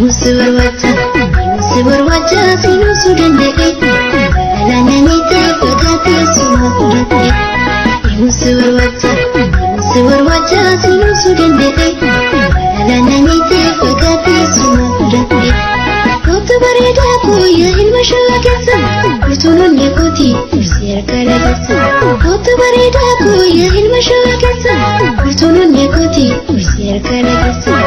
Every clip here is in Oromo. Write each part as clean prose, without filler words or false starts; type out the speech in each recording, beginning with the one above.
Musibor wajah sinu sudah dek, balanya terfagati semua kulit. Musibor wajah sinu sudah dek, balanya terfagati semua kulit. Kau berada ku ya ilmu syakasa, bertunun yakuti bersihar kalakasa. Kau berada ku ya ilmu syakasa, bertunun yakuti bersihar kalakasa.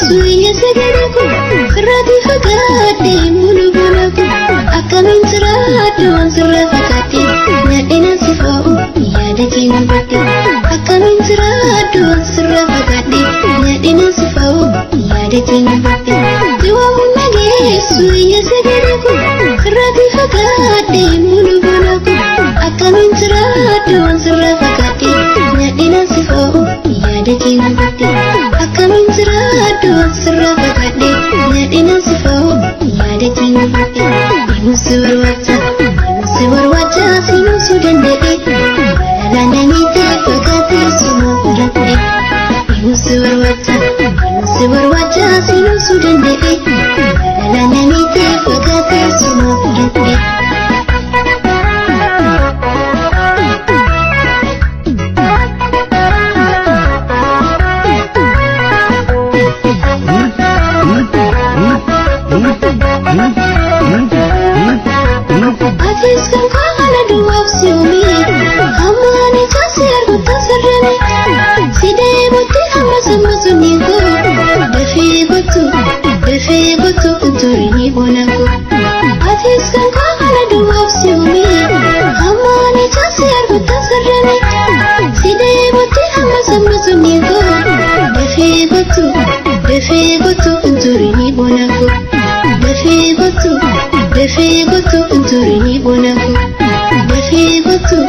Suya segeraku, serati fakati mulu bulaku. Akamin seradu serafakati, nadina sifau yada kinabati. Akamin seradu serafakati, nadina sifau yada kinabati. Jiwa munagi suya segeraku, serati fakati mulu bulaku. Akamin seradu serafakati, nadina sifau yada kinabati. Akamin seradu serafakati, nadina sifau yada kinabati. Musibor wajah sinu sudah dek, balanya terfagati semua kulit. Musibor wajah sinu sudah dek, balanya terfagati semua kulit. Habiskan kala dua siumi, amani casir buta serene. Side buti hama sama sunyiku, defi butu uturini bonaku. Habiskan kala dua siumi, amani casir buta serene. Side buti hama sama sunyiku, defi butu uturini bonaku. Defi butu uturini bonaku. Defi butu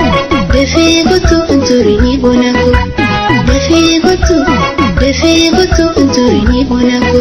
uturini bonaku. Defi butu uturini bonaku.